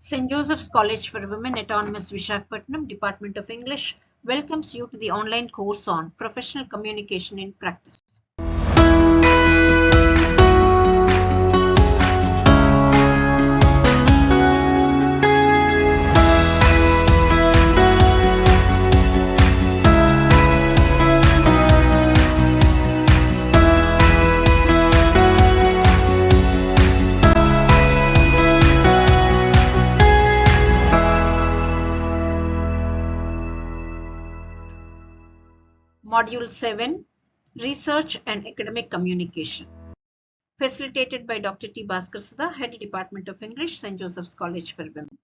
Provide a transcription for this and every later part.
St. Joseph's College for Women, Autonomous Vishakhapatnam, Department of English, welcomes you to the online course on Professional Communication in Practice. Module 7, Research and Academic Communication. Facilitated by Dr. T. Bhaskar Sudha, Head Department of English, St. Joseph's College for Women.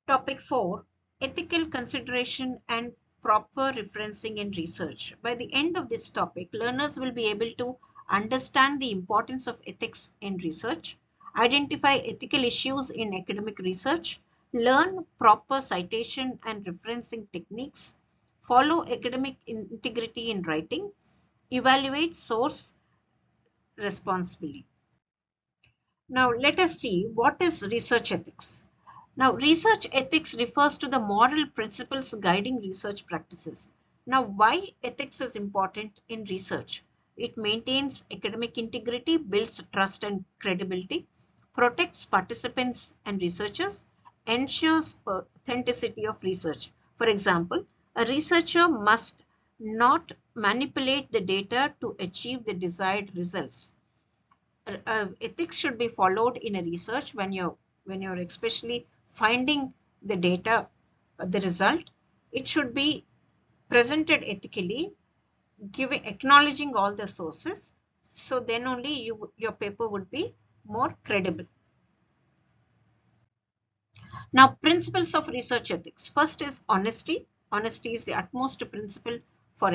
Topic 4, Ethical Consideration and Proper Referencing in Research. By the end of this topic, learners will be able to understand the importance of ethics in research, identify ethical issues in academic research, learn proper citation and referencing techniques, follow academic integrity in writing, evaluate source responsibly. Now let us see what is research ethics. Now research ethics refers to the moral principles guiding research practices. Now why ethics is important in research? It maintains academic integrity, builds trust and credibility, protects participants and researchers, ensures authenticity of research. For example, a researcher must not manipulate the data to achieve the desired results. Ethics should be followed in a research when you're especially finding the data, the result. It should be presented ethically, acknowledging all the sources. So then only your paper would be more credible. Now, principles of research ethics. First is honesty. Honesty is the utmost principle for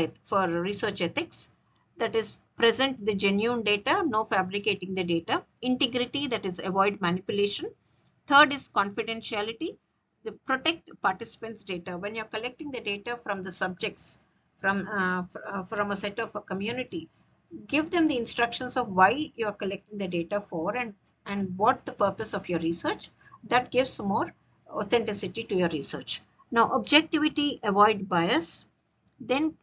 research ethics. That is, present the genuine data, no fabricating the data. Integrity, that is, avoid manipulation. Third is confidentiality. Protect participants' data. When you're collecting the data from the subjects, from a set of a community, give them the instructions of why you're collecting the data for and what the purpose of your research. That gives more authenticity to your research. Now, objectivity, avoid bias. Then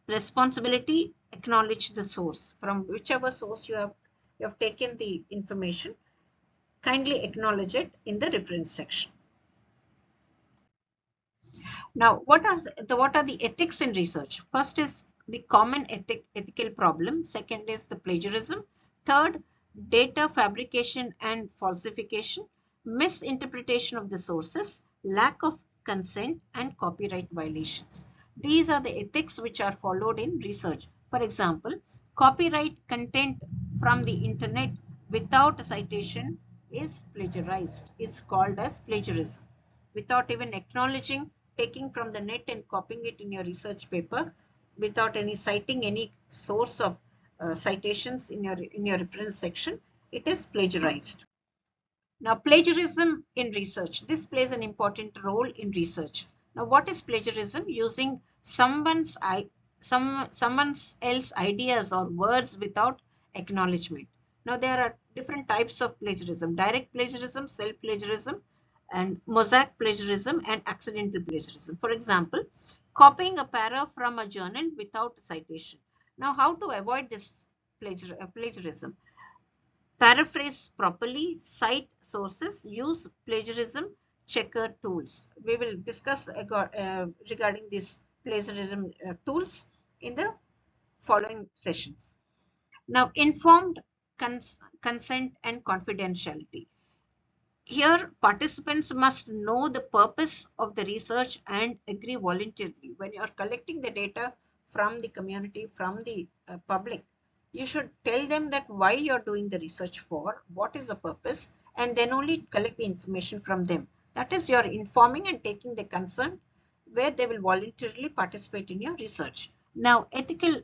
responsibility, acknowledge the source. From whichever source you have taken the information, kindly acknowledge it in the reference section. Now, what are the ethics in research? First is the common ethical problem. Second is the plagiarism. Third, data fabrication and falsification, misinterpretation of the sources, lack of consent, and copyright violations. These are the ethics which are followed in research. For example, copyright content from the internet without a citation is plagiarized, is called as plagiarism. Without even acknowledging, taking from the net and copying it in your research paper without any citing any source of citations in your reference section, it is plagiarized. Now, plagiarism in research. This plays an important role in research. Now, what is plagiarism? Using someone else's ideas or words without acknowledgement. Now, there are different types of plagiarism: direct plagiarism, self-plagiarism, and mosaic plagiarism, and accidental plagiarism. For example, copying a para from a journal without citation. Now, how to avoid this plagiarism? Paraphrase properly, cite sources, use plagiarism checker tools. We will discuss regarding these plagiarism tools in the following sessions. Now, informed consent and confidentiality. Here, participants must know the purpose of the research and agree voluntarily. When you are collecting the data from the community, from the public, you should tell them that why you're doing the research for, what is the purpose, and then only collect the information from them. That is, you're informing and taking the consent where they will voluntarily participate in your research. Now, ethical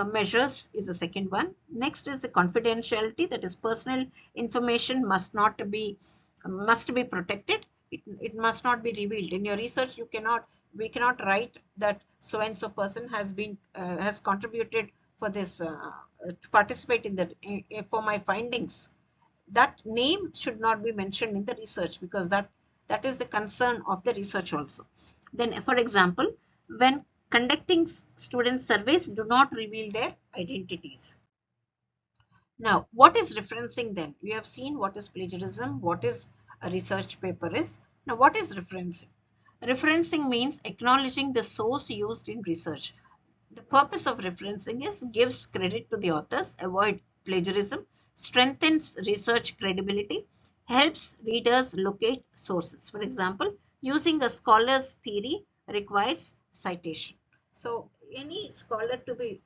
measures is the second one. Next is the confidentiality, that is, personal information must be protected. It must not be revealed. In your research, we cannot write that so and so person has contributed for this to participate in for my findings. That name should not be mentioned in the research, because that That is the concern of the research also. Then, for example, when conducting student surveys, do not reveal their identities. Now, what is referencing then? We have seen what is plagiarism, what is a research paper is. Now, what is referencing? Referencing means acknowledging the source used in research. The purpose of referencing is gives credit to the authors, avoid plagiarism, strengthens research credibility, helps readers locate sources. For example, using a scholar's theory requires citation. So any scholar to be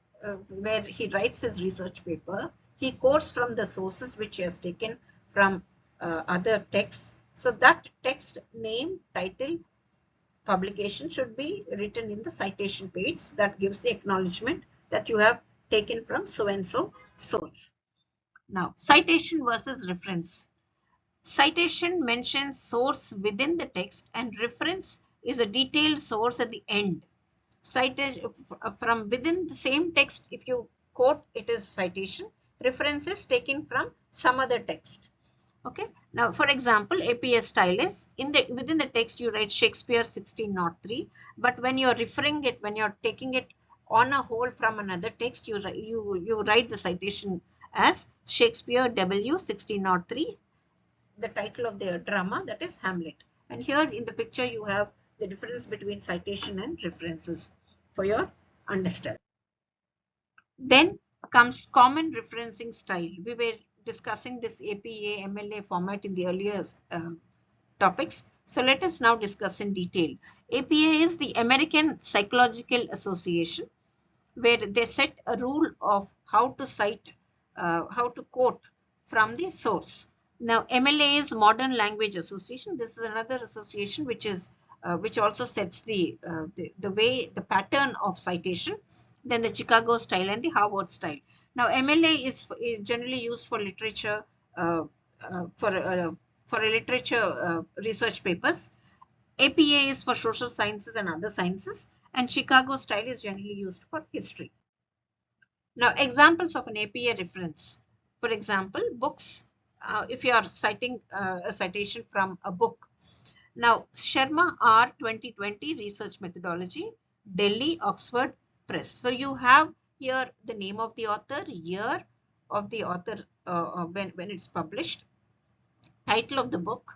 where he writes his research paper, he quotes from the sources which he has taken from other texts. So that text name, title, publication should be written in the citation page. That gives the acknowledgement that you have taken from so and so source. Now, citation versus reference. Citation mentions source within the text and reference is a detailed source at the end. Citation from within the same text, if you quote, it is citation. Reference is taken from some other text. Okay. Now, for example, APA style is within the text you write Shakespeare 1603, but when you're referring it, when you're taking it on a whole from another text, you write the citation as Shakespeare W 1603, the title of their drama, that is Hamlet. And here in the picture you have the difference between citation and references for your understanding. Then comes common referencing style. We were discussing this APA, MLA format in the earlier topics. So let us now discuss in detail. APA is the American Psychological Association, where they set a rule of how to cite, how to quote from the source. Now, MLA is Modern Language Association. This is another association which is which also sets the way, the pattern of citation. Then the Chicago style and the Harvard style. Now, MLA is generally used for literature, for literature research papers. APA is for social sciences and other sciences, and Chicago style is generally used for history. Now, examples of an APA reference. For example, books. If you are citing a citation from a book. Now, Sharma R 2020 Research Methodology, Delhi, Oxford Press. So you have here the name of the author, year of the author when it's published, title of the book,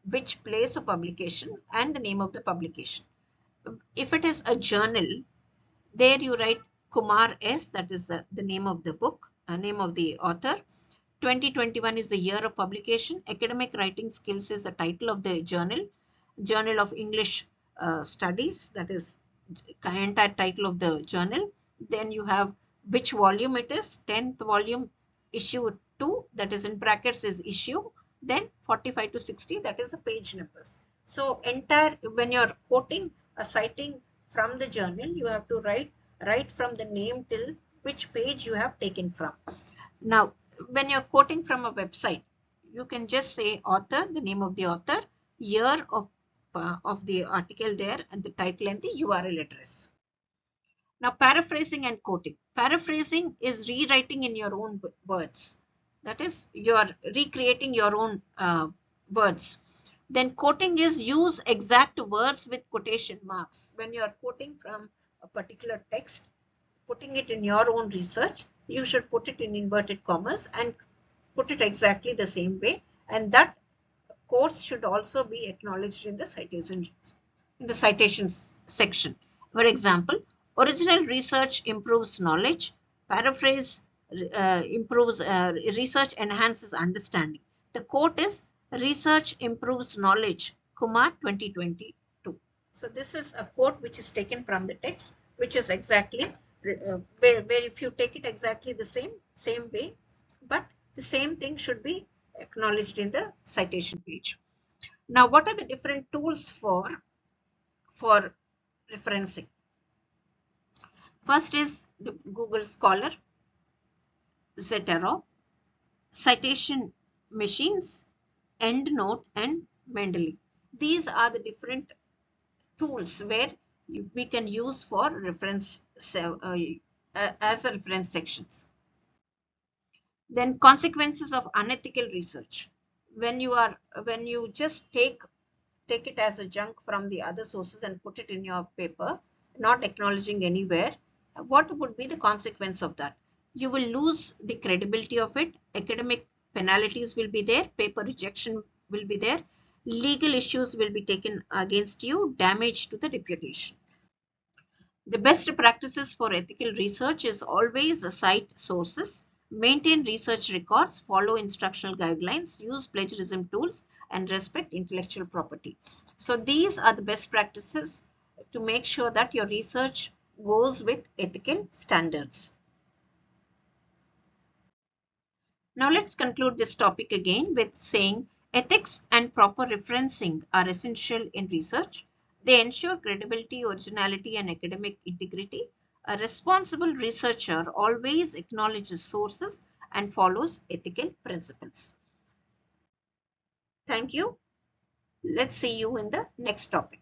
which place of publication, and the name of the publication. If it is a journal, there you write Kumar S, that is the name of the book, name of the author. 2021 is the year of publication. Academic writing skills is the title of the journal, Journal of English Studies, that is the entire title of the journal. Then you have which volume it is, 10th volume, issue 2, that is in brackets is issue, then 45 to 60, that is the page numbers. So entire, when you're quoting a citing from the journal, you have to write from the name till which page you have taken from. Now, when you're quoting from a website, you can just say author, the name of the author, year of the article there, and the title and the URL address. Now, paraphrasing and quoting. Paraphrasing is rewriting in your own words. That is, you're recreating your own words. Then quoting is use exact words with quotation marks. When you're quoting from a particular text, putting it in your own research, you should put it in inverted commas and put it exactly the same way. And that quotes should also be acknowledged in the citations section. For example, original research improves knowledge. Paraphrase improves research enhances understanding. The quote is research improves knowledge, Kumar 2022. So this is a quote which is taken from the text, which is exactly where if you take it exactly the same way, but the same thing should be acknowledged in the citation page. Now, what are the different tools for referencing? First is the Google Scholar, Zotero, citation machines, EndNote, and Mendeley. These are the different tools where we can use for reference as a reference sections. Then consequences of unethical research. When you just take take it as a junk from the other sources and put it in your paper, not acknowledging anywhere, what would be the consequence of that? You will lose the credibility of it. Academic penalties will be there, paper rejection will be there, legal issues will be taken against you, damage to the reputation. The best practices for ethical research is always cite sources, maintain research records, follow instructional guidelines, use plagiarism tools, and respect intellectual property. So these are the best practices to make sure that your research goes with ethical standards. Now let's conclude this topic again with saying ethics and proper referencing are essential in research. They ensure credibility, originality, and academic integrity. A responsible researcher always acknowledges sources and follows ethical principles. Thank you. Let's see you in the next topic.